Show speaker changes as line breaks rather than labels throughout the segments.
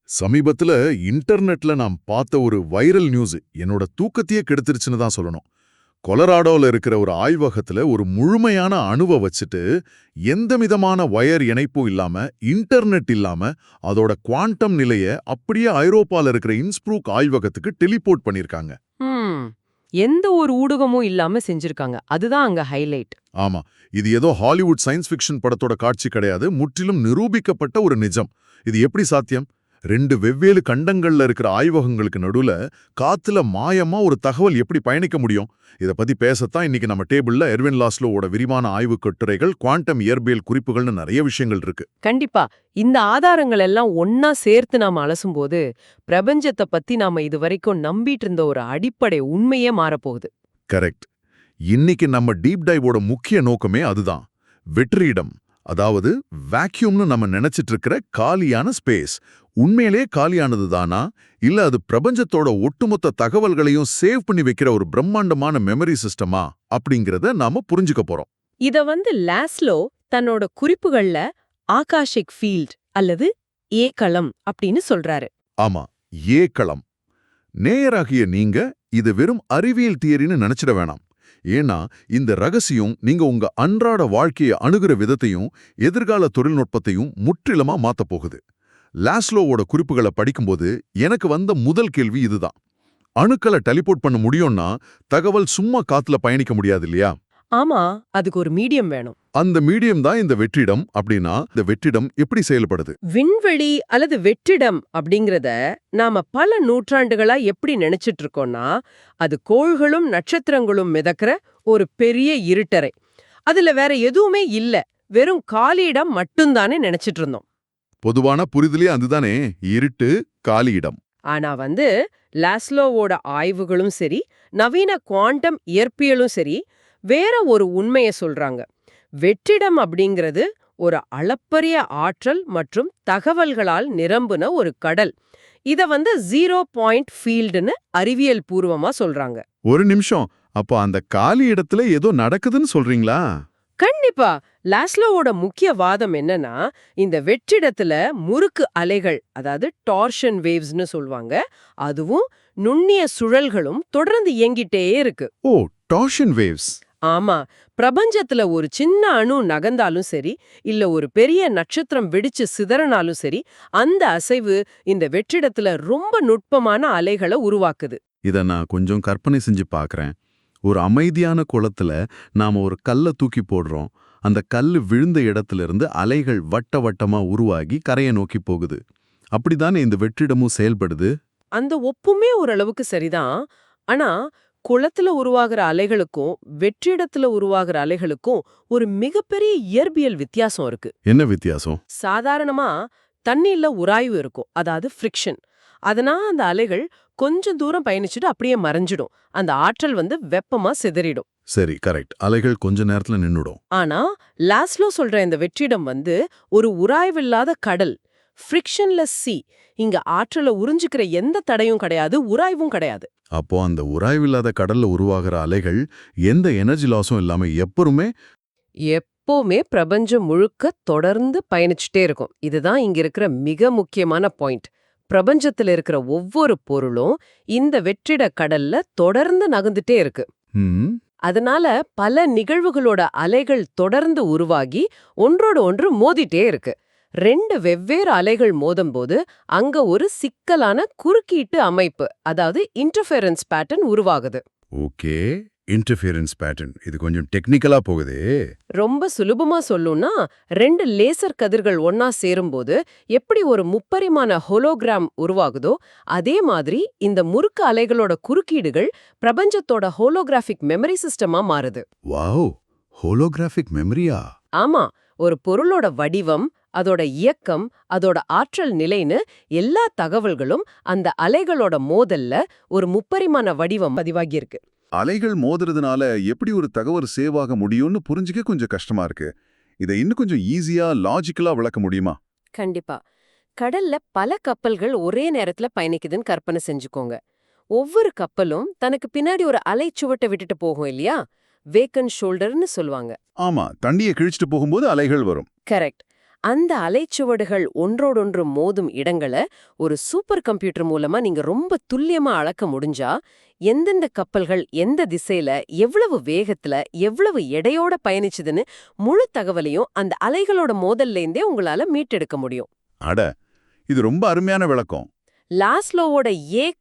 சமீபத்துல இன்டர்நெட்ல நான் பார்த்த ஒரு வைரல் நியூஸ் என்னோட தூக்கத்தையே கெடுத்துருச்சுன்னு தான் சொல்லணும். கொலராடோல இருக்கிற ஒரு ஆய்வகத்துல ஒரு முழுமையான அணுவை வச்சுட்டு எந்த விதமான வயர் இணைப்பும் இல்லாம இன்டர்நெட் இல்லாம அதோட குவாண்டம் நிலைய அப்படியே ஐரோப்பால இருக்கிற இன்ஸ்ப்ரூக் ஆய்வகத்துக்கு டெலிபோர்ட் பண்ணிருக்காங்க.
ம் எந்த ஒரு ஊடகமும் இல்லாம செஞ்சிருக்காங்க. அதுதான் அங்க ஹைலைட்.
ஆமா, இது ஏதோ ஹாலிவுட் சயின்ஸ் ஃபிக்ஷன் படத்தோட காட்சி கிடையாது, முற்றிலும் நிரூபிக்கப்பட்ட ஒரு நிஜம். இது எப்படி சாத்தியம்? ரெண்டு வெவ்வேறு கண்டங்கள்ல இருக்கிற ஆய்வகங்களுக்கு நடுவுல காத்துல மாயமா ஒரு தகவல் எப்படி பயணிக்க முடியும்? இத பத்தி பேசத்தான் இன்னைக்கு நம்ம டேபிள்ல எர்வின் லாஸ்லோவோட விரிவான ஆய்வு கட்டுரைகள், குவாண்டம் இயற்பியல் குறிப்புகள்னு நிறைய விஷயங்கள் இருக்கு.
கண்டிப்பா. இந்த ஆதாரங்கள் எல்லாம் ஒன்னா சேர்த்து நாம அலசும்போது பிரபஞ்சத்தை பத்தி நாம இதுவரைக்கும் நம்பிட்டு இருந்த ஒரு அடிப்படை உண்மையே மாறப்போகுது.
கரெக்ட். இன்னைக்கு நம்ம டீப் டைவோட முக்கிய நோக்கமே அதுதான். வெற்றிடம், அதாவது வேக்யூம்னு நம்ம நினைச்சிட்டு இருக்கிற காலியான ஸ்பேஸ் உண்மையிலே காலியானது தானா, இல்ல அது பிரபஞ்சத்தோட ஒட்டுமொத்த தகவல்களையும் சேவ் பண்ணி வைக்கிற ஒரு பிரம்மாண்டமான மெமரி சிஸ்டமா அப்படிங்கறத நாம புரிஞ்சுக்க போறோம்.
இத லாஸ்லோ தன்னோட குறிப்புகள்ல ஆகாஷிக் ஃபீல்ட் அல்லது ஏக்களம் அப்படின்னு சொல்றாரு.
ஆமா, ஏக்களம். நேயராகிய நீங்க இது வெறும் அறிவியல் தியரின்னு நினைச்சிட வேணாம். ஏன்னா இந்த ரகசியம் நீங்க உங்க அன்றாட வாழ்க்கையை அணுகிற விதத்தையும் எதிர்கால தொழில்நுட்பத்தையும் முற்றிலுமா மாத்தப் போகுது. லாஸ்லோவோட குறிப்புகளை படிக்கும்போது எனக்கு வந்த முதல் கேள்வி இதுதான். அணுக்களை டெலிபோர்ட் பண்ண முடியும்னா தகவல் சும்மா காத்துல பயணிக்க முடியாது இல்லையா?
ஆமா, அதுக்கு ஒரு மீடியம் வேணும்.
அந்த மீடியம் தான் இந்த வெற்றிடம். அப்படின்னா இந்த வெற்றிடம் எப்படி செயல்படுது?
விண்வெளி அல்லது வெற்றிடம் அப்படிங்கறத நாம பல நூற்றாண்டுகளா எப்படி நினைச்சிட்டு இருக்கோம்னா, அது கோள்களும் நட்சத்திரங்களும் மிதக்கிற ஒரு பெரிய இருட்டறை. அதுல வேற எதுவுமே இல்ல, வெறும் காலியிடம் மட்டும்தானே நினைச்சிட்டு இருந்தோம்.
பொதுவான புரிதலே அதுதானே, இருட்டு, காலி இடம்.
ஆனா லாஸ்லோவோட ஆய்வுகளும் சரி, நவீன குவாண்டம் இயற்பியலும் சரி, வேற ஒரு உண்மைய சொல்றாங்க. வெற்றிடம் அப்படிங்கிறது ஒரு அளப்பரிய ஆற்றல் மற்றும் தகவல்களால் நிரம்புன ஒரு கடல். இத ஜீரோ பாயிண்ட் ஃபீல்டுன்னு அறிவியல் பூர்வமா சொல்றாங்க.
ஒரு நிமிஷம், அப்போ அந்த காலி இடத்துல ஏதோ நடக்குதுன்னு சொல்றீங்களா?
கண்டிப்பா. லாஸ்லோவோட முக்கிய வாதம் என்னன்னா, இந்த வெற்றிடத்துல முறுக்கு அலைகள், அதாவது டார்ஷன் வேவ்ஸ்னு சொல்வாங்க, அதுவும் நுண்ணிய சுழல்களும் தொடர்ந்து இயங்கிட்டே இருக்கு.
ஓ, டார்ஷன் வேவ்ஸ்.
ஆமா, பிரபஞ்சத்துல ஒரு சின்ன அணு நகர்ந்தாலும் சரி, இல்ல ஒரு பெரிய நட்சத்திரம் வெடிச்சு சிதறனாலும் சரி, அந்த அசைவு இந்த வெற்றிடத்துல ரொம்ப நுட்பமான அலைகளை உருவாக்குது.
இத நான் கொஞ்சம் கற்பனை செஞ்சு பார்க்கறேன். ஒரு அமைதியான குளத்துல நாம ஒரு கல்ல தூக்கி போடுறோம். அந்த கல்லு விழுந்த இடத்துல இருந்து அலைகள் வட்ட வட்டமா உருவாகி கரையை நோக்கி போகுது. அப்படிதானே இந்த வெற்றிடமும் செயல்படுது?
அந்த ஒப்புமே ஓரளவுக்கு சரிதான். ஆனா குளத்துல உருவாகிற அலைகளுக்கும் வெற்றிடத்துல உருவாகிற அலைகளுக்கும் ஒரு மிகப்பெரிய இயற்பியல் வித்தியாசம் இருக்கு.
என்ன வித்தியாசம்?
சாதாரணமா தண்ணியில உராய்வு இருக்கும், அதாவது ஃப்ரிக்ஷன். அதனால அந்த அலைகள் கொஞ்சம் தூரம் பயணிச்சுட்டு அப்படியே மறைஞ்சிடும். அந்த ஆற்றல் வெப்பமா சிதறிடும்.
சரி, கரெக்ட். அலைகள் கொஞ்ச நேரத்துல நின்னுடும்.
ஆனா லாஸ்லோ சொல்ற இந்த வெற்றிடம் ஒரு உராய்வில்லாத கடல், ஃப்ரிக்ஷன்லெஸ் சி. இங்க ஆற்றலை உறிஞ்சிக்கிற எந்த தடையும் கிடையாது, உராய்வும் கிடையாது.
அப்போ அந்த உராய்வில்லாத கடல்ல உருவாகிற அலைகள் எந்த எனர்ஜி லாஸும் இல்லாம
எப்பவுமே பிரபஞ்சம் முழுக்க தொடர்ந்து பயணிச்சுட்டே இருக்கும். இதுதான் இங்க இருக்கிற மிக முக்கியமான பாயிண்ட். பிரபஞ்சத்துல இருக்கிற ஒவ்வொரு பொருளும் இந்த வெற்றிட கடல்ல தொடர்ந்து நகர்ந்துட்டே இருக்கு.
ம்,
அதனால பல நிகழ்வுகளோட அலைகள் தொடர்ந்து உருவாகி ஒன்றோடு ஒன்று மோதிட்டே இருக்கு. ரெண்டு வெவ்வேறு அலைகள் மோதும்போது அங்க ஒரு சிக்கலான குறுக்கீட்டு அமைப்பு, அதாவது இன்டர்ஃபெரன்ஸ் பேட்டர்ன் உருவாகுது.
Okay, interference pattern. இது கொஞ்சம் டெக்னிக்கலா போகுதே.
ரொம்ப சுலபமா சொல்லும்னா, ரெண்டு லேசர் கதிர்கள் ஒன்னா சேரும்போது எப்படி ஒரு முப்பரிமாண ஹோலோகிராம் உருவாகுதோ, அதே மாதிரி இந்த முறுக்கு அலைகளோட குறுக்கீடுகள் பிரபஞ்சத்தோட ஹோலோகிராஃபிக் மெமரி சிஸ்டமா மாறுது.
வாவ், ஹோலோகிராஃபிக் மெமரியா?
ஆமா, ஒரு பொருளோட வடிவம், அதோட இயக்கம், அதோட ஆற்றல் நிலைன்னு எல்லா தகவல்களும் அந்த அலைகளோட மோதல்ல ஒரு முப்பரிமாண வடிவம் பதிவாகியிருக்கு.
அலைகள் மோதுறதுனால எப்படி ஒரு தகவல் சேவ் ஆக முடியும்னு புரிஞ்சுக்க கொஞ்சம் கஷ்டமா இருக்கு. இதை இன்னும் கொஞ்சம் ஈஸியா லாஜிக்கலா விளக்க முடியுமா?
கண்டிப்பா. கடல்ல பல கப்பல்கள் ஒரே நேரத்துல பயணிக்குதுன்னு கற்பனை செஞ்சுக்கோங்க. ஒவ்வொரு கப்பலும் தனக்கு பின்னாடி ஒரு அலைச்சுவட்டை விட்டுட்டு போகும் இல்லையா? வேக்கன் ஷோல்டர்னு சொல்லுவாங்க.
ஆமா, தண்ணியை கிழிச்சிட்டு போகும்போது அலைகள் வரும்.
கரெக்ட். அந்த அலைச்சுவடுகள் ஒன்றோடொன்று மோதும் இடங்களை ஒரு சூப்பர் கம்ப்யூட்டர் மூலமா நீங்க ரொம்ப துல்லியமா அளக்க முடிஞ்சா எந்தெந்த கப்பல்கள் எந்த திசையில எவ்வளவு வேகத்துல எவ்வளவு எடையோட பயணிச்சுதுன்னு முழு தகவலையும் அந்த அலைகளோட மோதல்லேருந்தே உங்களால மீட்டெடுக்க முடியும்.
அட, இது ரொம்ப அருமையான விளக்கம்.
லாஸ்லோவோட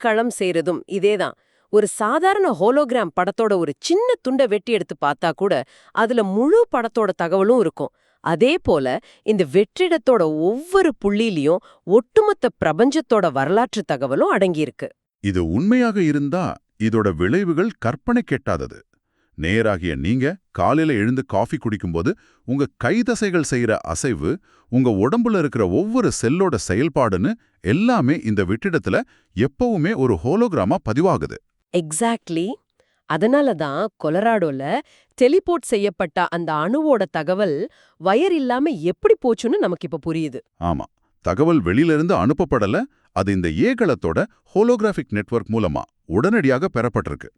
களம் செய்யறதும் இதேதான். ஒரு சாதாரண ஹோலோகிராம் படத்தோட ஒரு சின்ன துண்டை வெட்டி எடுத்து பார்த்தா கூட அதுல முழு படத்தோட தகவலும் இருக்கும். அதே போல இந்த வெற்றிடத்தோட ஒவ்வொரு புள்ளியிலையும் ஒட்டுமொத்த பிரபஞ்சத்தோட வரலாற்று தகவலும் அடங்கியிருக்கு.
இது உண்மையாக இருந்தா இதோட விளைவுகள் கற்பனை கெட்டாதது. நேராகிய நீங்க காலையில எழுந்து காஃபி குடிக்கும்போது உங்க கைதசைகள் செய்யற அசைவு, உங்க உடம்புல இருக்கிற ஒவ்வொரு செல்லோட செயல்பாடுன்னு எல்லாமே இந்த வெற்றிடத்துல எப்பவுமே ஒரு ஹோலோகிராமா பதிவாகுது.
எக்ஸாக்ட்லி. அதனால தான் கொலராடோல டெலிபோர்ட் செய்யப்பட்ட அந்த அணுவோட தகவல் வயர் இல்லாம எப்படி போச்சுன்னு நமக்கு இப்ப புரியுது.
ஆமா, தகவல் வெளியிலிருந்து அனுப்பப்படல, அது இந்த ஏகலத்தோட ஹோலோகிராஃபிக் நெட்வொர்க் மூலமா உடனடியாக பெறப்பட்டிருக்கு.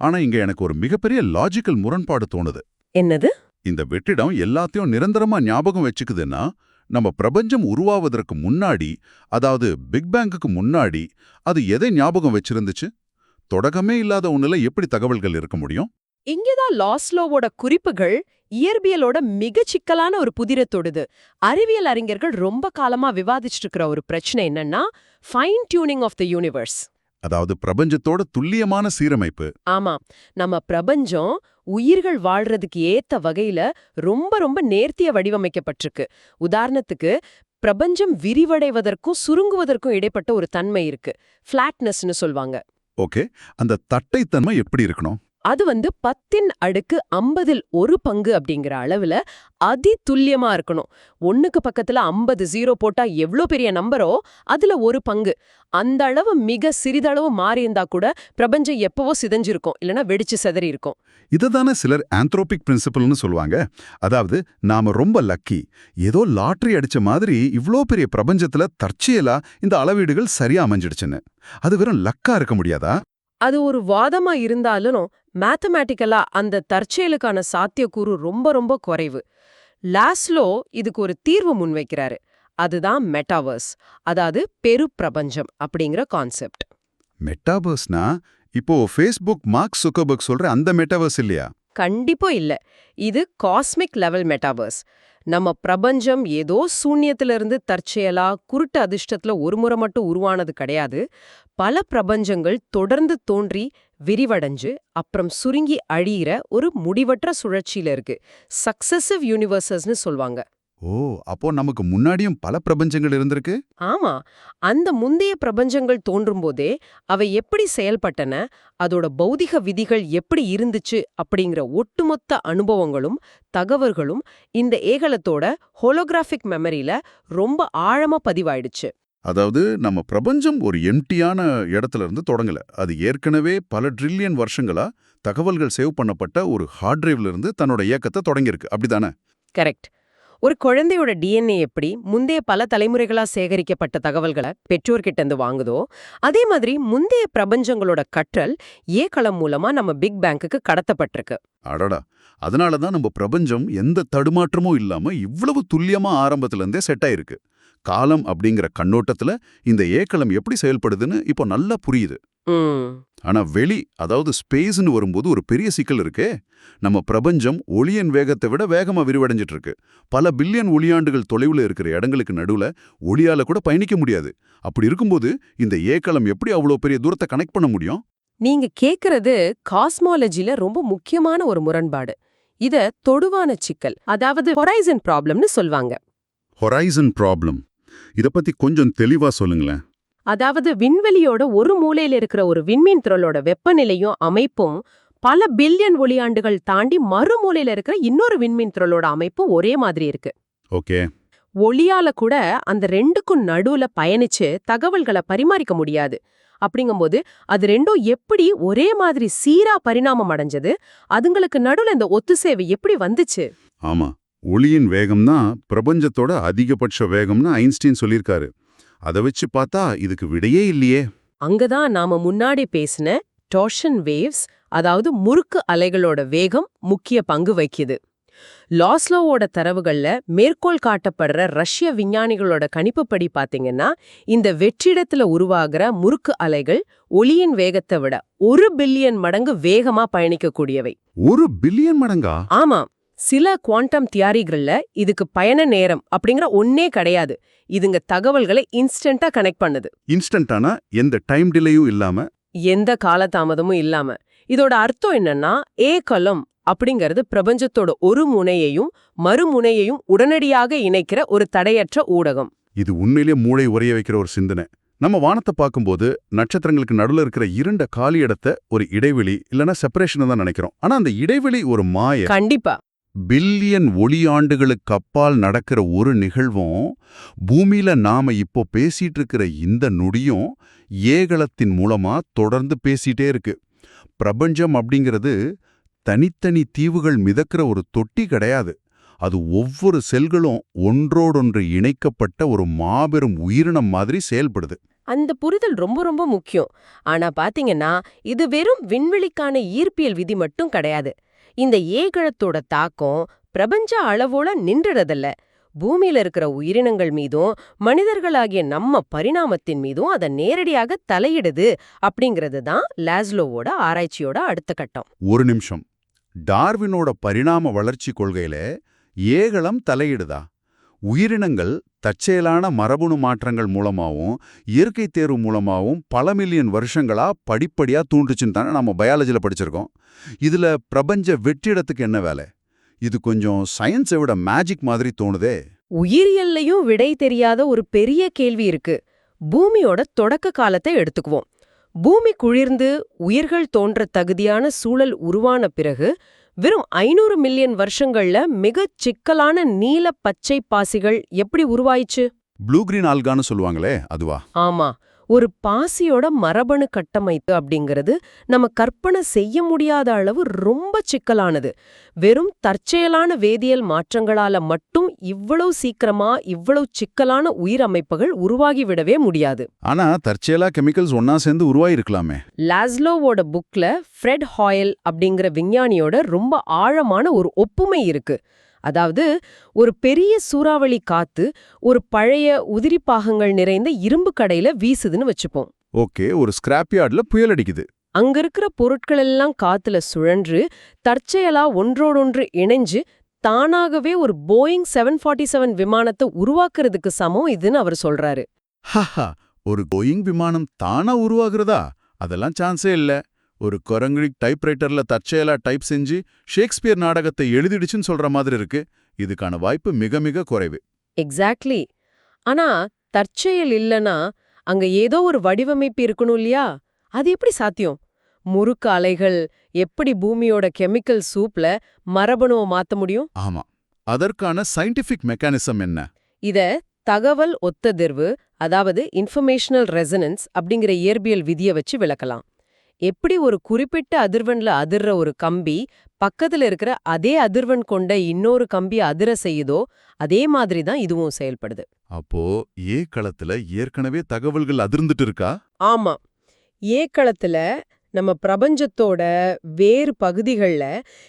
ஆனா இங்க எனக்கு ஒரு மிகப்பெரிய லாஜிக்கல் முரண்பாடு தோணுது.
என்னது?
இந்த வெற்றிடம் எல்லாத்தையும் நிரந்தரமா ஞாபகம் வச்சுக்குதுன்னா, நம்ம பிரபஞ்சம் உருவாவதற்கு முன்னாடி, அதாவது பிக் பேங்குக்கு முன்னாடி, அது எதை ஞாபகம் வச்சிருந்துச்சு? தொடக்கமே இல்லாத ஒண்ணுல எப்படி தகவல்கள் இருக்க முடியும்?
இங்கேதான் லாஸ்லோவோட குறிப்புகள் இயற்பியலோட மிகச் சிக்கலான ஒரு புதிரை தொடுது. அறிவியல் அறிஞர்கள் ரொம்ப காலமா விவாதிச்சுட்டு இருக்கிற ஒரு பிரச்சனை என்னன்னா, fine tuning of the universe.
அதாவது பிரபஞ்சத்தோட துல்லியமான சீரமைப்பு.
ஆமா, நம்ம பிரபஞ்சம் உயிர்கள் வாழ்றதுக்கு ஏத்த வகையில ரொம்ப ரொம்ப நேர்த்தியா வடிவமைக்கப்பட்டிருக்கு. உதாரணத்துக்கு பிரபஞ்சம் விரிவடைவதற்கும் சுருங்குவதற்கும் இடைப்பட்ட ஒரு தன்மை இருக்கு. ஃபிளாட்னஸ்னு சொல்வாங்க.
ஓகே, அந்த தட்டைத்தன்மை எப்படி இருக்கணும்?
அது 10⁻⁴ அப்படிங்கிற அளவுல அதி துல்லியமா இருக்கணும். 1க்கு பக்கத்துல 50 0 போட்டா எவ்ளோ பெரிய நம்பரோ அதுல ஒரு பங்கு. அந்த அளவு மிக சிறிதளவு மாறி இருந்தா கூட பிரபஞ்சம் எப்பவோ சிதைஞ்சிருக்கும், இல்லனா வெடிச்சு சிதறி இருக்கும்.
இததானே சிலர் ஆந்த்ரோபிக் பிரின்சிபல்னு சொல்லுவாங்க. அதாவது நாம ரொம்ப லக்கி, ஏதோ லாட்டரி அடிச்ச மாதிரி இவ்ளோ பெரிய பிரபஞ்சத்துல தற்செயலா இந்த அளவீடுகள் சரியா அமைஞ்சிடுச்சுன்னு. அது வெறும் லக்கா இருக்க முடியாதா?
அது ஒரு வாதமா இருந்தாலும் மேத்தமேட்டிக்கலா அந்த தற்செயலுக்கான சாத்தியக்கூறு ரொம்ப ரொம்ப குறைவு. லாஸ்லோ இதுக்கு ஒரு தீர்வு முன்வைக்கிறாரு. அதுதான் மெட்டாவர்ஸ், அதாவது பெரு பிரபஞ்சம் அப்படிங்கிற கான்செப்ட்.
மெட்டாவர்ஸ்னா இப்போ ஃபேஸ்புக் மார்க் சுக்கர்பர்க் சொல்ற அந்த மெட்டாவர்ஸ் இல்லையா?
கண்டிப்பா இல்ல. இது காஸ்மிக் லெவல் மெட்டாவர்ஸ். நம்ம பிரபஞ்சம் ஏதோ சூன்யத்திலிருந்து தற்செயலா குருட்டு அதிர்ஷ்டத்துல ஒரு முறை மட்டும் உருவானது கிடையாது. பல பிரபஞ்சங்கள் தொடர்ந்து தோன்றி விரிவடைஞ்சு அப்புறம் சுருங்கி அழியிற ஒரு முடிவற்ற சுழற்சியில இருக்கு. சக்சசிவ் யூனிவர்சஸ்னு சொல்வாங்க.
ஓ, அப்போ நமக்கு முன்னாடியும் பல பிரபஞ்சங்கள் இருந்திருக்கு?
ஆமா, அந்த முந்தைய பிரபஞ்சங்கள் தோன்றும்போதே அவை எப்படி செயல்பட்டன, அதோட பௌதிக விதிகள் எப்படி இருந்துச்சு அப்படிங்கிற ஒட்டுமொத்த அனுபவங்களும் தகவல்களும் இந்த ஏகலத்தோட ஹோலோகிராஃபிக் மெமரியில ரொம்ப ஆழமா பதிவாயிடுச்சு.
அதாவது நம்ம பிரபஞ்சம் ஒரு எம்டியான இடத்துல இருந்து தொடங்கல. அது ஏற்கனவே பல ட்ரில்லியன் வருஷங்களா தகவல்கள் சேவ் பண்ணப்பட்ட ஒரு ஹார்ட் டிரைவ்ல இருந்து தன்னோட இயக்கத்தை தொடங்கியிருக்கு, அப்படிதானே?
கரெக்ட். ஒரு குழந்தையோட டிஎன்ஏ எப்படி முந்தைய பல தலைமுறைகளா சேகரிக்கப்பட்ட தகவல்களை பெற்றோர்கிட்ட இருந்து வாங்குதோ, அதே மாதிரி முந்தைய பிரபஞ்சங்களோட கற்றல் ஏகளம் மூலமா நம்ம பிக் பேங்குக்கு கடத்தப்பட்டிருக்கு.
அடடா, அதனாலதான் நம்ம பிரபஞ்சம் எந்த தடுமாற்றமும் இல்லாம இவ்வளவு துல்லியமா ஆரம்பத்துல இருந்தே செட் ஆயிருக்கு. காலம் அப்படிங்கிற கண்ணோட்டத்துல இந்த ஏக்களம் எப்படி செயல்படுதுன்னு இப்போ நல்லா புரியுது. ஆனா அதாவது ஸ்பேஸ்னு வரும்போது ஒரு பெரிய சிக்கல் இருக்கே. நம்ம பிரபஞ்சம் ஒளியின் வேகத்தை விட வேகமா விரிவடைஞ்சிட்டு இருக்கு. பல பில்லியன் ஒளியாண்டுகள் தொலைவுல இருக்கிற இடங்களுக்கு நடுவுல ஒளியால கூட பயணிக்க முடியாது. அப்படி இருக்கும்போது இந்த ஏக்களம் எப்படி அவ்வளோ பெரிய தூரத்தை கனெக்ட் பண்ண முடியும்?
நீங்க கேக்குறது காஸ்மாலஜில ரொம்ப முக்கியமான ஒரு முரண்பாடு. இத தொடுவான சிக்கல், அதாவது ஹொரைசன் ப்ராப்ளம்னு சொல்வாங்க.
ஹொரைசன் ப்ராப்ளம், இத பத்தி கொஞ்சம் தெளிவா சொல்லுங்களேன்.
அதாவது விண்வெளியோட ஒரு மூலையில இருக்கிற ஒரு விண்மீன் திரளோட வெப்பநிலையும் அமைப்பும் பல பில்லியன் ஒளியாண்டுகள் தாண்டி மறுமூலையில இருக்கிற இன்னொரு விண்மீன் திரளோட அமைப்பும் ஒரே மாதிரி இருக்கு.
ஓகே.
ஒளியால கூட அந்த ரெண்டுக்கும் நடுவுல பயணிச்சு தகவல்களை பரிமாறிக்க முடியாது. அப்படிங்கும்போது அது ரெண்டும் எப்படி ஒரே மாதிரி சீரா பரிணாமம் அடைஞ்சது, அதுங்களுக்கு நடுவுல இந்த ஒத்துசேவை எப்படி வந்துச்சு?
ஆமா, ஒளியின் வேகம்னா பிரபஞ்சத்தோட அதிகபட்ச வேகம்னு ஐன்ஸ்டீன் சொல்லியிருக்காரு. அதை வச்சு பார்த்தா இதுக்கு விடையே இல்லையே.
அங்கதான் நாம முன்னாடி பேசின டார்ஷன் வேவ்ஸ், அதாவது முறுக்கு அலைகளோட வேகம் முக்கிய பங்கு வகிக்குது. லாஸ்லோவோட தரவுகள்ல மேற்கோள் காட்டப்படுற ரஷ்ய விஞ்ஞானிகளோட கணிப்புப்படி பாத்தீங்கன்னா இந்த வெற்றிடத்துல உருவாகிற முறுக்கு அலைகள் ஒளியின் வேகத்தை விட 1 பில்லியன் மடங்கு வேகமா பயணிக்கக்கூடியவை.
1 பில்லியன் மடங்கா?
ஆமா, சில குவாண்டம் தியாரிகள்ல இதுக்கு பயண நேரம் அப்படிங்கிற ஒன்னே கிடையாது. இதுங்க தகவல்களை இன்ஸ்டன்டா கனெக்ட் பண்ணுது.
இன்ஸ்டன்டானா எந்த டைம் டிலேயும் இல்லாம?
எந்த காலதாமதமும் இல்லாம. இதோட அர்த்தம் என்னன்னா ஏகலம் அப்படிங்கிறது பிரபஞ்சத்தோட ஒரு முனையையும் மறுமுனையையும் உடனடியாக இணைக்கிற ஒரு தடையற்ற ஊடகம்.
இது உண்மையிலேயே மூளை உறைய வைக்கிற ஒரு சிந்தனை. நம்ம வானத்தை பார்க்கும்போது நட்சத்திரங்களுக்கு நடுவுல இருக்கிற இருண்ட காலி இடத்தை ஒரு இடைவெளி இல்லனா செப்பரேஷன் தான் நினைக்கிறோம். ஆனா அந்த இடைவெளி ஒரு மாய.
கண்டிப்பா.
பில்லியன் ஒளியாண்டுகளுக்கு அப்பால் நடக்கிற ஒரு நிகழ்வும் பூமியில நாம இப்போ பேசிட்டு இருக்கிற இந்த நொடியும் ஏகலத்தின் மூலமா தொடர்ந்து பேசிட்டே இருக்கு. பிரபஞ்சம் அப்படிங்கிறது தனித்தனி தீவுகள் மிதக்கிற ஒரு தொட்டி கிடையாது. அது ஒவ்வொரு செல்களும் ஒன்றோடொன்று இணைக்கப்பட்ட ஒரு மாபெரும் உயிரினம் மாதிரி செயல்படுது.
அந்த புரிதல் ரொம்ப ரொம்ப முக்கியம். ஆனா பாத்தீங்கன்னா இது வெறும் விண்வெளிக்கான ஈர்ப்பியல் விதி மட்டும் கிடையாது. இந்த ஏகலத்தோட தாக்கம் பிரபஞ்ச அளவோட நின்றுறதில்ல. பூமியில இருக்கிற உயிரினங்கள் மீதும் மனிதர்களாகிய நம்ம பரிணாமத்தின் மீதும் அதை நேரடியாக தலையிடுது அப்படிங்கிறது தான் லாஸ்லோவோட ஆராய்ச்சியோட அடுத்த கட்டம்.
ஒரு நிமிஷம். டார்வினோட பரிணாம வளர்ச்சி கொள்கையில ஏகலம் தலையிடுதா? உயிரினங்கள் தற்செயலான மரபணு மாற்றங்கள் மூலமாவும் இயற்கை தேர்வு மூலமாவும் பல மில்லியன் வருஷங்களா படிப்படியா தூண்டுச்சுன்னு தானே நம்ம பயாலஜில படிச்சிருக்கோம். இதுல பிரபஞ்ச வெற்றிடத்துக்கு என்ன வேலை? இது கொஞ்சம் சயின்ஸை விட மேஜிக் மாதிரி தோணுதே.
உயிரியல்லையும் விடை தெரியாத ஒரு பெரிய கேள்வி இருக்கு. பூமியோட தொடக்க காலத்தை எடுத்துக்குவோம். பூமி குளிர்ந்து உயிர்கள் தோன்ற தகுதியான சூழல் உருவான பிறகு வெறும் 500 மில்லியன் வருஷங்கள்ல மிகச் சிக்கலான நீல பச்சை பாசிகள் எப்படி உருவாயிச்சு?
ப்ளூ கிரீன் ஆல்கான்னு சொல்லுவாங்களே, அதுவா?
ஆமா, ஒரு பாசியோட மரபணு கட்டமைப்பு அப்படிங்கிறது நம்ம கற்பனை செய்ய முடியாத அளவு ரொம்ப சிக்கலானது. வெறும் தற்செயலான வேதியியல் மாற்றங்களால மட்டும் இவ்வளவு சீக்கிரமா இவ்வளவு சிக்கலான உயிரமைப்புகள் உருவாகிவிடவே முடியாது.
ஆனா தற்செயலா கெமிக்கல்ஸ் ஒன்னா சேர்ந்து உருவாயிருக்கலாமே.
லாஸ்லோவோட புக்ல ஃப்ரெட் ஹாயல் அப்படிங்கிற விஞ்ஞானியோட ரொம்ப ஆழமான ஒரு ஒப்புமை இருக்கு. அதாவது ஒரு பெரிய சூறாவளி காத்து ஒரு பழைய உதிரி பாகங்கள் நிறைந்த இரும்பு கடையில வீசுதுன்னு வச்சுப்போம்.
ஓகே, ஒரு ஸ்கிராப் யார்ட்ல புயல் அடிக்குது.
அங்க இருக்கிற பொருட்கள் எல்லாம் காத்துல சுழன்று தற்செயலா ஒன்றோடொன்று இணைஞ்சு தானாகவே ஒரு போயிங் 747 விமானத்தை உருவாக்குறதுக்கு சமம் இதுன்னு அவர் சொல்றாரு.
ஹஹா, ஒரு கோயிங் விமானம் தானா உருவாகிறதா? அதெல்லாம் சான்ஸே இல்ல. ஒரு குரங்கு டைப்ரைட்டர்ல தற்செயலா டைப் செஞ்சு ஷேக்ஸ்பியர் நாடகத்தை எழுதிடுச்சுன்னு சொல்ற மாதிரி இருக்கு. இதுக்கான வாய்ப்பு மிக மிக குறைவு.
எக்ஸாக்ட்லி. ஆனா தற்செயல் இல்லனா அங்க ஏதோ ஒரு வடிவமைப்பு இருக்கணும் இல்லையா? அது எப்படி சாத்தியம்? முறுக்கு அலைகள் எப்படி பூமியோட கெமிக்கல் சூப்ல மரபணுவை மாத்த முடியும்?
ஆமா, அதற்கான சயின்டிஃபிக் மெக்கானிசம் என்ன?
இத தகவல் ஒத்ததிர்வு, அதாவது இன்ஃபர்மேஷனல் ரெசனன்ஸ் அப்படிங்கிற இயற்பியல் விதியை வச்சு விளக்கலாம். எப்படி ஒரு குறிப்பிட்ட அதிர்வெண்ல அதிர்ற ஒரு கம்பி பக்கத்துல இருக்கிற அதே அதிர்வெண் கொண்ட இன்னொரு கம்பி அதிர செய்யுதோ அதே மாதிரி தான் இதுவும் செயல்படுது.
அப்போ களத்துல ஏற்கனவே தகவல்கள் அதிர்ந்துட்டு இருக்கா?
ஆமா, களத்துல நம்ம பிரபஞ்சத்தோட வேறு பகுதிகள்ல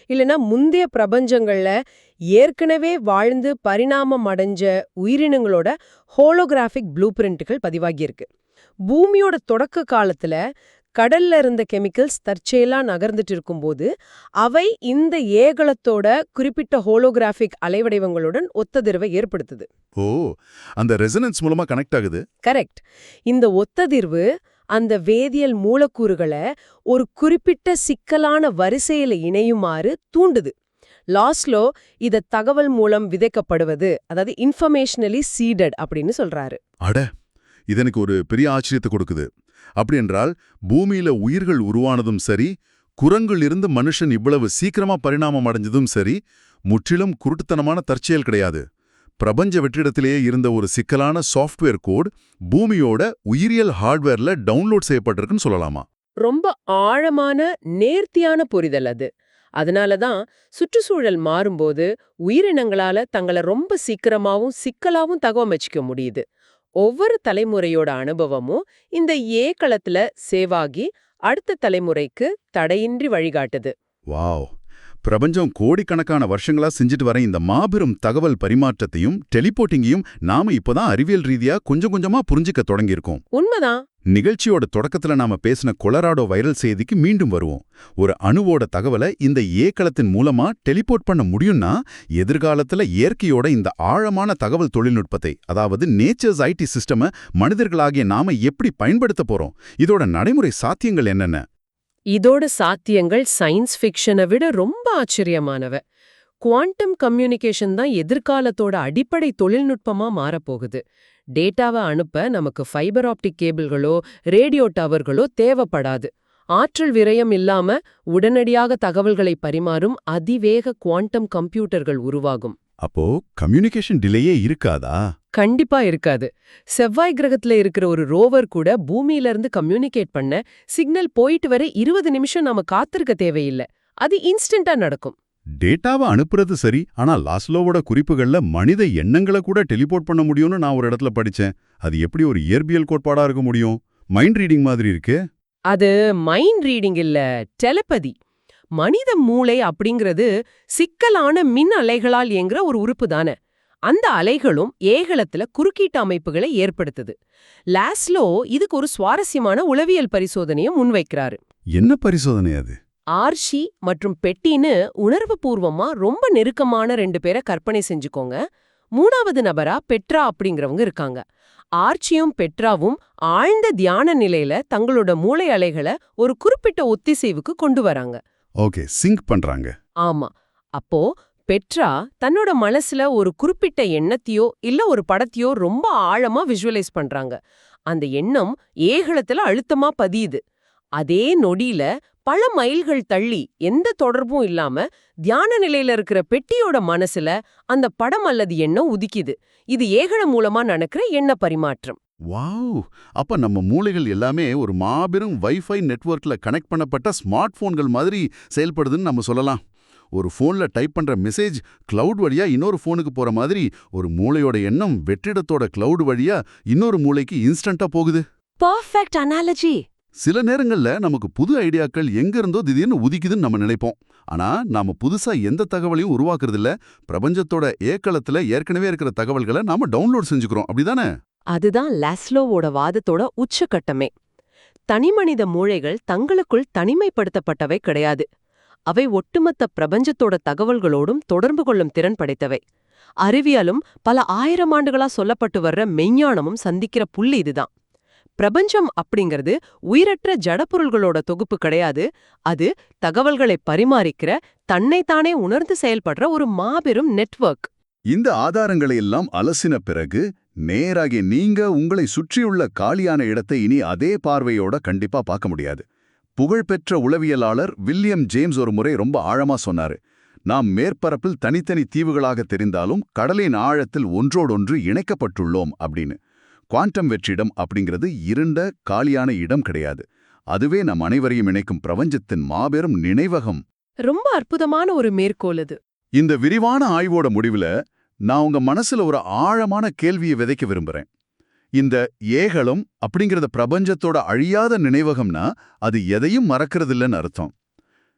இல்லனா முந்தைய பிரபஞ்சங்கள்ல ஏற்கனவே வாழ்ந்து பரிணாமம் அடைஞ்ச உயிரினங்களோட ஹோலோகிராஃபிக் ப்ளூ பிரிண்ட்கள் பதிவாகியிருக்கு. பூமியோட தொடக்க காலத்துல கடல்ல இருந்த கெமிக்கல்ஸ் தற்செயலா நகர்ந்துட்டு இருக்கும்போது அவை இந்த ஏகலத்தோட குறிப்பிட்ட ஹோலோகிராஃபிக் அலைவடிவங்களுடன் ஒத்ததிர்வை ஏற்படுத்துது.
ஓ, அந்த ரெசனன்ஸ் மூலமா கனெக்ட் ஆகுது.
கரெக்ட். இந்த ஒத்ததிர்வு அந்த வேதியியல் மூலக்கூறுகளை ஒரு குறிப்பிட்ட சிக்கலான வரிசையில இணையுமாறு தூண்டுது. லாஸ்லோ இத தகவல் மூலம் விதைக்கப்படுவது, அதாவது இன்ஃபர்மேஷனலி சீடட் அப்படின்னு சொல்றாரு.
அட, இது எனக்கு ஒரு பெரிய ஆச்சரியத்தை கொடுக்குது. அப்படி என்றால் பூமியில உயிர்கள் உருவானதும் சரி, குரங்கில் இருந்து மனுஷன் இவ்வளவு சீக்கிரமா பரிணாமம் அடைஞ்சதும் சரி, முற்றிலும் குருட்டுத்தனமான தற்செயல் கிடையாது. பிரபஞ்ச வெற்றிடத்திலேயே இருந்த ஒரு சிக்கலான சாஃப்ட்வேர் கோட் பூமியோட உயிரியல் ஹார்ட்வேர்ல டவுன்லோட் செய்யப்பட்டிருக்குன்னு சொல்லலாமா?
ரொம்ப ஆழமான நேர்த்தியான புரிதல் அது. அதனாலதான் சுற்றுச்சூழல் மாறும்போது உயிரினங்களால தங்களை ரொம்ப சீக்கிரமாவும் சிக்கலாவும் தகவமைச்சிக்க முடியுது. ஒவ்வொரு தலைமுறையோட அனுபவமும் இந்த களத்துல சேவாகி அடுத்த தலைமுறைக்கு தடையின்றி வழிகாட்டுது.
வாவ்,
பிரபஞ்சம் கோடிக்கணக்கான வருஷங்களா செஞ்சுட்டு வர இந்த மாபெரும் தகவல் பரிமாற்றத்தையும் டெலிபோர்ட்டிங்கையும் நாம இப்போதான் அறிவியல் ரீதியா கொஞ்சம் கொஞ்சமா புரிஞ்சுக்க தொடங்கியிருக்கோம்.
உண்மைதான்.
நிகழ்ச்சியோட தொடக்கத்துல நாம பேசின கொலராடோ வைரல் செய்திக்கு மீண்டும் வருவோம். ஒரு அணுவோட தகவலை இந்த ஏக்களத்தின் மூலமா டெலிபோர்ட் பண்ண முடியும்னா எதிர்காலத்துல இயற்கையோட இந்த ஆழமான தகவல் தொழில்நுட்பத்தை, அதாவது நேச்சர்ஸ் ஐடி சிஸ்டம மனிதர்களாகிய நாம எப்படி பயன்படுத்த போறோம்? இதோட நடைமுறை சாத்தியங்கள் என்னென்ன?
இதோட சாத்தியங்கள் சயின்ஸ் ஃபிக்ஷனை விட ரொம்ப ஆச்சரியமானவ. குவாண்டம் கம்யூனிகேஷன் தான் எதிர்காலத்தோட அடிப்படை தொழில்நுட்பமா மாறப்போகுது. டேட்டாவை அனுப்ப நமக்கு ஃபைபர் ஆப்டிக் கேபிள்களோ ரேடியோ டவர்களோ தேவைப்படாது. ஆற்றல் விரயம் இல்லாம உடனடியாக தகவல்களை பரிமாறும் அதிவேக குவாண்டம் கம்ப்யூட்டர்கள் உருவாகும்.
அப்போ கம்யூனிகேஷன் டிலேயே இருக்காதா?
கண்டிப்பா இருக்காது. செவ்வாய் கிரகத்துல இருக்கிற ஒரு ரோவர் கூட பூமியில இருந்து கம்யூனிகேட் பண்ண சிக்னல் போயிட்டு வர 20 நிமிஷம் நாம காத்திருக்க தேவையில்லை. அது இன்ஸ்டன்டா நடக்கும்.
டேட்டாவை அனுப்புறது சரி, ஆனா லாஸ்லோவோட குறிப்புகள்ல மனித எண்ணங்களை கூட டெலிபோர்ட் பண்ண முடியும்னு நான் ஒரு இடத்துல படிச்சேன். அது எப்படி ஒரு இயற்பியல் கோட்பாடா இருக்க முடியும்? மைண்ட் ரீடிங் மாதிரி இருக்கு.
அது மைண்ட் ரீடிங் இல்ல, டெலபதி. மனித மூளை அப்படிங்கிறது சிக்கலான மின் அலைகளால் இயங்குற ஒரு உறுப்பு தானே. அந்த அலைகளும் ஏகலத்துல குறுக்கீட்டு அமைப்புகளை ஏற்படுத்துது. லாஸ்லோ இதுக்கு ஒரு சுவாரஸ்யமான உளவியல் பரிசோதனையை முன்வைக்கிறாரு.
என்ன பரிசோதனை அது?
ஆர்ஷி மற்றும் பெட்டின்னு உணர்வு பூர்வமா ரொம்ப நெருக்கமான 2 பேரை கற்பனை செஞ்சுக்கோங்க. 3வது நபரா பெட்ரா அப்படிங்கிறவங்க இருக்காங்க. ஆர்ச்சியும் பெட்ராவும் ஆழ்ந்த தியான நிலையில தங்களோட மூளை அலைகளை ஒரு குறிப்பிட்ட ஒத்திசைவுக்கு கொண்டு வராங்க.
ஓகே, சிங்க் பண்றாங்க.
ஆமா. அப்போ பெட்ரா தன்னோட மனசுல ஒரு குறிப்பிட்ட எண்ணத்தையோ இல்ல ஒரு படத்தையோ ரொம்ப ஆழமா விஷுவலைஸ் பண்றாங்க. அந்த எண்ணம் ஏகலத்துல அழுத்தமா பதியுது. அதே நொடியில பல மைல்கள் தள்ளி எந்த தொடர்பும் இல்லாம தியான நிலையில இருக்கிற பெட்டியோட மனசுல அந்த படம் அல்லது எண்ணம் உதிக்குது. இது ஏகலம் மூலமா நடக்கிற எண்ண பரிமாற்றம்.
வாவ்! அப்ப நம்ம மூளைகள் எல்லாமே ஒரு மாபெரும் வைஃபை நெட்வொர்க்ல கனெக்ட் பண்ணப்பட்ட ஸ்மார்ட் போன்கள் மாதிரி செயல்படுதுன்னு நம்ம சொல்லலாம். ஒரு போன்ல டைப் பண்ற மெசேஜ் கிளவுட் வழியா இன்னொரு போனுக்கு போற மாதிரி ஒரு மூளையோட எண்ணம் வெற்றிடத்தோட கிளவுட் வழியா இன்னொரு மூளைக்கு இன்ஸ்டன்ட்டா போகுது.
Perfect analogy.
சில நேரங்கள்ல நமக்கு புது ஐடியாக்கள் எங்க இருந்தோ திடீர்னு உதிக்குதுன்னு நம்ம நினைப்போம். ஆனா நாம புதுசா எந்த தகவலையும் உருவாக்குறதில்ல. பிரபஞ்சத்தோட ஏக்களத்துல ஏற்கனவே இருக்கிற தகவல்களை நாம டவுன்லோட் செஞ்சுக்கிறோம். அப்படிதானே?
அதுதான் லாஸ்லோவோட வாதத்தோட உச்சகட்டமே. தனிமனித மூளைகள் தங்களுக்குள் தனிமைப்படுத்தப்பட்டவை கிடையாது. அவை ஒட்டுமொத்த பிரபஞ்சத்தோட தகவல்களோடும் தொடர்பு கொள்ளும் திறன் படைத்தவை. அறிவியலும் பல 1000 ஆண்டுகளா சொல்லப்பட்டு வர்ற மெஞ்ஞானமும் சந்திக்கிற புள்ளி இதுதான். பிரபஞ்சம் அப்படிங்கிறது உயிரற்ற ஜடப்பொருள்களோட தொகுப்பு கிடையாது. அது தகவல்களை பரிமாறிக்கிற, தன்னைத்தானே உணர்ந்து செயல்படுற ஒரு மாபெரும் நெட்வொர்க்.
இந்த ஆதாரங்களை எல்லாம் அலசின பிறகு நேராக நீங்க உங்களை சுற்றியுள்ள காலியான இடத்தை இனி அதே பார்வையோட கண்டிப்பா பார்க்க முடியாது. புகழ்பெற்ற உளவியலாளர் வில்லியம் ஜேம்ஸ் ஒரு முறை ரொம்ப ஆழமா சொன்னாரு. நாம் மேற்பரப்பில் தனித்தனி தீவுகளாக தெரிந்தாலும் கடலின் ஆழத்தில் ஒன்றோடொன்று இணைக்கப்பட்டுள்ளோம் அப்படின்னு. குவாண்டம் வெற்றிடம் அப்படிங்கிறது இருண்ட காலியான இடம் கிடையாது. அதுவே நம் அனைவரையும் இணைக்கும் பிரபஞ்சத்தின் மாபெரும் நினைவகம்.
ரொம்ப அற்புதமான ஒரு மேற்கோள் அது.
இந்த விரிவான ஆய்வோட முடிவுல நான் உங்க மனசுல ஒரு ஆழமான கேள்வியை விதைக்க விரும்புறேன். இந்த ஏகலம் அப்படிங்கிறத பிரபஞ்சத்தோட அழியாத நினைவகம்னா அது எதையும் மறக்கறதில்லன்னு அர்த்தம்.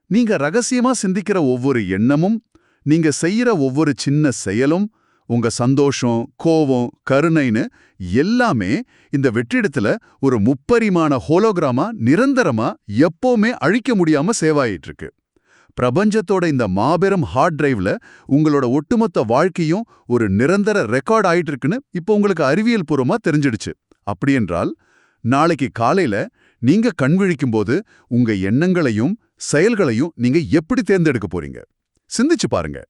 நீங்க ரகசியமா சிந்திக்கிற ஒவ்வொரு எண்ணமும், நீங்க செய்யற ஒவ்வொரு சின்ன செயலும், உங்க சந்தோஷம், கோவம், கருணைன்னு எல்லாமே இந்த வெற்றிடத்துல ஒரு முப்பரிமாண ஹோலோகிராமா நிரந்தரமா எப்பவுமே அழிக்க முடியாம சேவாயிட்டு இருக்கு. பிரபஞ்சத்தோட இந்த மாபெரும் ஹார்ட் டிரைவ்ல உங்களோட ஒட்டுமொத்த வாழ்க்கையும் ஒரு நிரந்தர ரெக்கார்ட் ஆயிட்டு இருக்குன்னு இப்போ உங்களுக்கு அறிவியல் பூர்வமா தெரிஞ்சிடுச்சு. அப்படியென்றால் நாளைக்கு காலையில நீங்க கண்விழிக்கும் போது உங்க எண்ணங்களையும் செயல்களையும் நீங்க எப்படி தேர்ந்தெடுக்க போறீங்க? சிந்திச்சு பாருங்க.